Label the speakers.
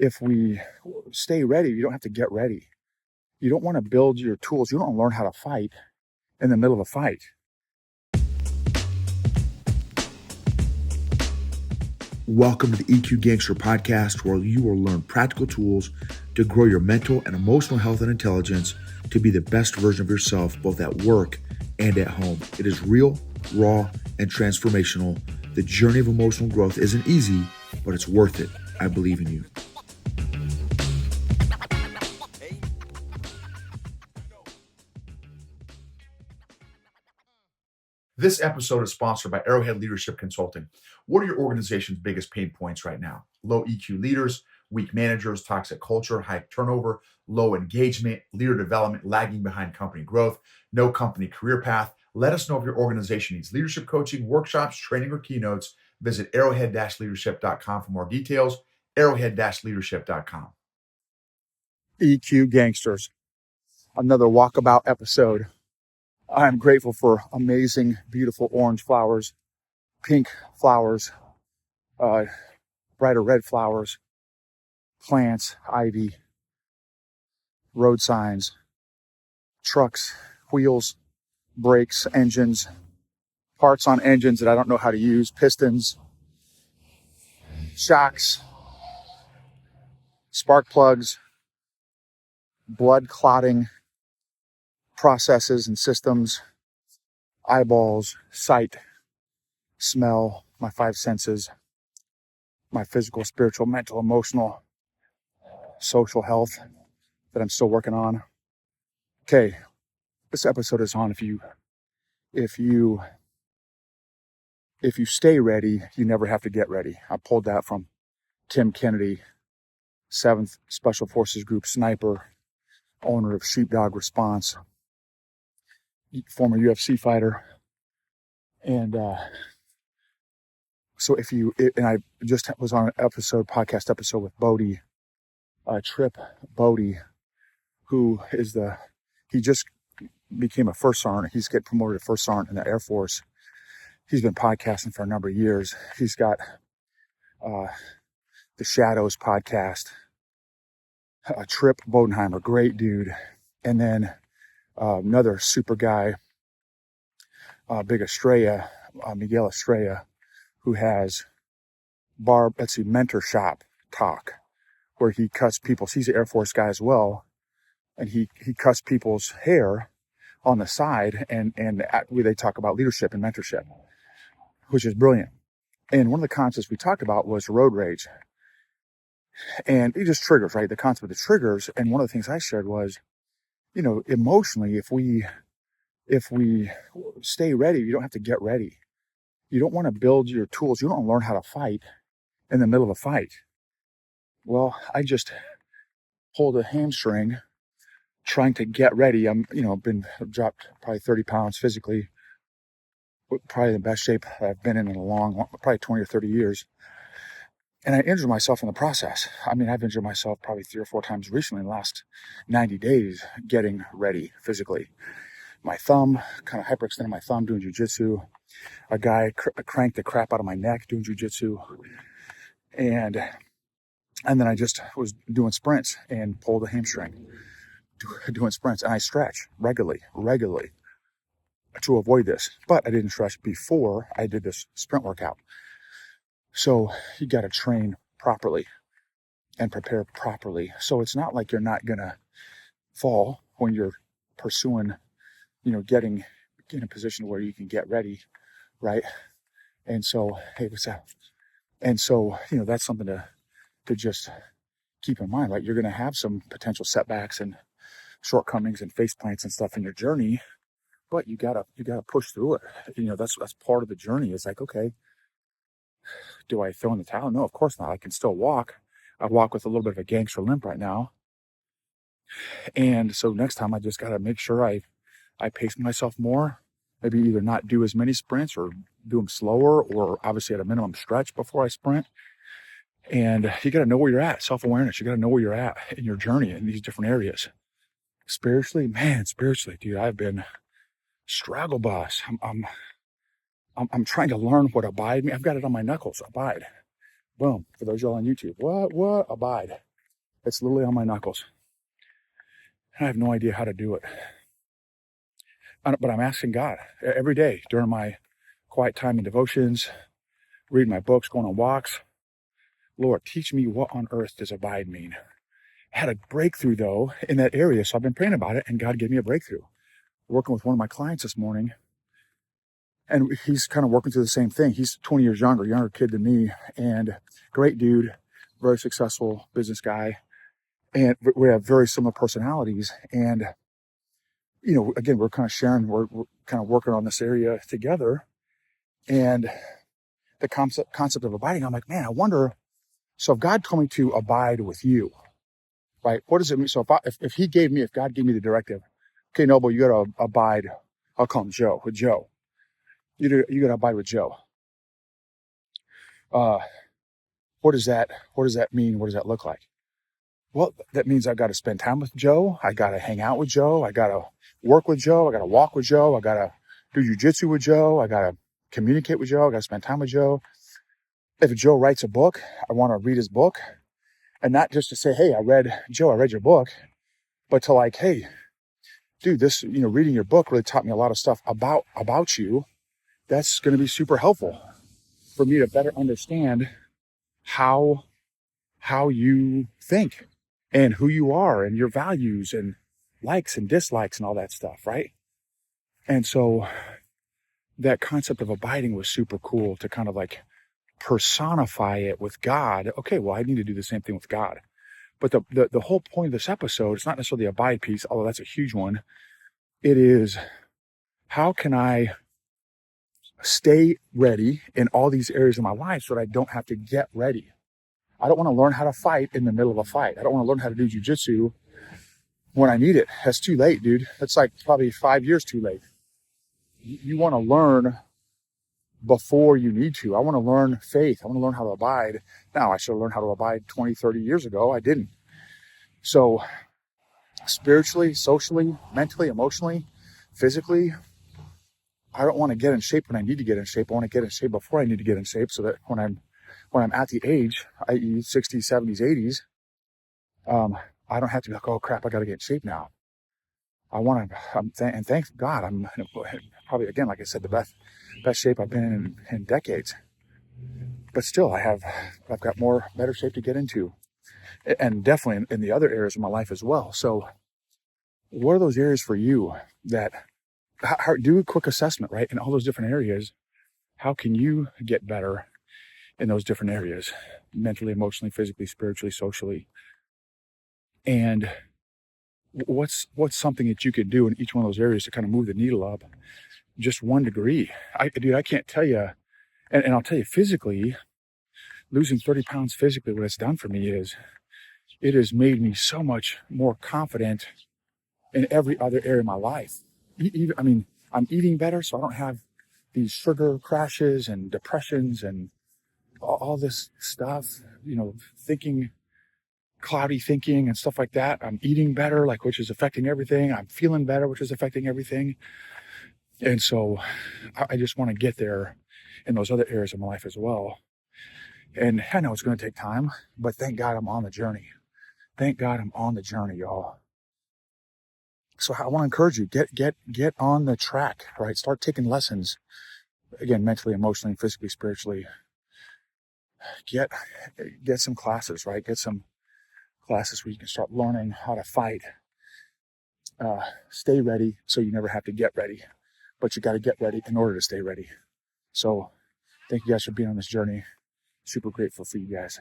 Speaker 1: if we stay ready, you don't have to get ready. You don't want to build your tools. You don't learn how to fight in the middle of a fight.
Speaker 2: Welcome to the EQ Gangster podcast, where you will learn practical tools to grow your mental and emotional health and intelligence to be the best version of yourself, both at work and at home. It is real, raw, and transformational. The journey of emotional growth isn't easy, but it's worth it. I believe in you. This episode is sponsored by Arrowhead Leadership Consulting. What are your organization's biggest pain points right now? Low EQ leaders, weak managers, toxic culture, high turnover, low engagement, leader development, lagging behind company growth, no company career path. Let us know if your organization needs leadership coaching, workshops, training, or keynotes. Visit arrowhead-leadership.com for more details. Arrowhead-leadership.com.
Speaker 1: EQ Gangsters, another walkabout episode. I'm grateful for amazing, beautiful orange flowers, pink flowers, brighter red flowers, plants, ivy, road signs, trucks, wheels, brakes, engines, parts on engines that I don't know how to use, pistons, shocks, spark plugs, blood clotting processes and systems, eyeballs, sight, smell, my five senses, my physical, spiritual, mental, emotional, social health that I'm still working on. Okay, this episode is on if you stay ready, you never have to get ready. I pulled that from Tim Kennedy, 7th Special Forces Group sniper, owner of Sheepdog Response, former UFC fighter. And so and I just was on an podcast episode with Bodie, Trip Bodie, who is he just became a first sergeant. He's getting promoted to first sergeant in the Air Force. He's been podcasting for a number of years. He's got the Shadows podcast, Trip Bodenheimer, great dude. And then another super guy, Big Estrella, Miguel Estrella, who has Mentor Shop Talk, where he cuts people's, he's an Air Force guy as well, and he cuts people's hair on the side, and where they talk about leadership and mentorship, which is brilliant. And one of the concepts we talked about was road rage. And it just triggers, right? The concept of the triggers. And one of the things I shared was, emotionally, if we stay ready, you don't have to get ready. You don't want to build your tools. You don't learn how to fight in the middle of a fight. Well, I just pulled a hamstring trying to get ready. I've dropped probably 30 pounds physically, probably the best shape I've been in a probably 20 or 30 years. And I injured myself in the process. I mean, I've injured myself probably 3 or 4 times recently in the last 90 days getting ready physically. My thumb, kind of hyperextended my thumb doing jujitsu. A guy cranked the crap out of my neck doing jujitsu. And then I just was doing sprints and pulled a hamstring doing sprints. And I stretch regularly to avoid this. But I didn't stretch before I did this sprint workout. So you got to train properly and prepare properly. So it's not like you're not going to fall when you're pursuing, getting in a position where you can get ready, right? And so, hey, what's that? And so, that's something to just keep in mind, right? You're going to have some potential setbacks and shortcomings and face plants and stuff in your journey, but you gotta push through it. That's part of the journey. It's like, okay, do I throw in the towel? No, of course not. I can still walk. I walk with a little bit of a gangster limp right now. And so next time I just got to make sure I pace myself more, maybe either not do as many sprints or do them slower, or obviously at a minimum stretch before I sprint. And you got to know where you're at, self-awareness. You got to know where you're at in your journey in these different areas. Spiritually, dude, I've been struggle bus. I'm trying to learn what abide means. I've got it on my knuckles, abide. Boom. For those y'all on YouTube, what abide? It's literally on my knuckles. I have no idea how to do it. But I'm asking God every day during my quiet time and devotions, reading my books, going on walks. Lord, teach me what on earth does abide mean. I had a breakthrough though in that area. So I've been praying about it and God gave me a breakthrough. Working with one of my clients this morning, and he's kind of working through the same thing. He's 20 years younger kid than me, and great dude, very successful business guy. And we have very similar personalities. And, again, we're kind of sharing, we're kind of working on this area together. And the concept of abiding, I'm like, man, I wonder, so if God told me to abide with you, right? What does it mean? So if God gave me the directive, okay, Noble, you got to abide. I'll call him Joe, with Joe. You got to abide with Joe. What does that mean? What does that look like? Well, that means I've got to spend time with Joe. I got to hang out with Joe. I got to work with Joe. I got to walk with Joe. I got to do jujitsu with Joe. I got to communicate with Joe. I got to spend time with Joe. If Joe writes a book, I want to read his book, and not just to say, hey, I read your book, but to like, hey, dude, this, reading your book really taught me a lot of stuff about you. That's going to be super helpful for me to better understand how you think and who you are and your values and likes and dislikes and all that stuff, right? And so that concept of abiding was super cool to kind of like personify it with God. Okay, well, I need to do the same thing with God. But the whole point of this episode, it's not necessarily the abide piece, although that's a huge one. It is, how can I stay ready in all these areas of my life so that I don't have to get ready? I don't want to learn how to fight in the middle of a fight. I don't want to learn how to do jujitsu when I need it. That's too late, dude. That's like probably 5 years too late. You want to learn before you need to. I want to learn faith. I want to learn how to abide. Now, I should have learned how to abide 20, 30 years ago. I didn't. So spiritually, socially, mentally, emotionally, physically, I don't want to get in shape when I need to get in shape. I want to get in shape before I need to get in shape so that when I'm at the age, i.e. 60s, 70s, 80s, I don't have to be like, oh crap, I got to get in shape now. And thank God, I'm probably, again, like I said, the best shape I've been in decades. But still, I've got better shape to get into, and definitely in the other areas of my life as well. So what are those areas for you that, do a quick assessment, right? In all those different areas, how can you get better in those different areas, mentally, emotionally, physically, spiritually, socially? And what's something that you could do in each one of those areas to kind of move the needle up just 1 degree? I can't tell you. And I'll tell you, physically, losing 30 pounds physically, what it's done for me is it has made me so much more confident in every other area of my life. I'm eating better, so I don't have these sugar crashes and depressions and all this stuff, cloudy thinking and stuff like that. I'm eating better, which is affecting everything. I'm feeling better, which is affecting everything. And so I just want to get there in those other areas of my life as well. And I know it's going to take time, but thank God I'm on the journey. Thank God I'm on the journey, y'all. So I want to encourage you, get on the track, right? Start taking lessons, again, mentally, emotionally, physically, spiritually. Get some classes, right? Get some classes where you can start learning how to fight. Stay ready so you never have to get ready, but you got to get ready in order to stay ready. So thank you guys for being on this journey. Super grateful for you guys.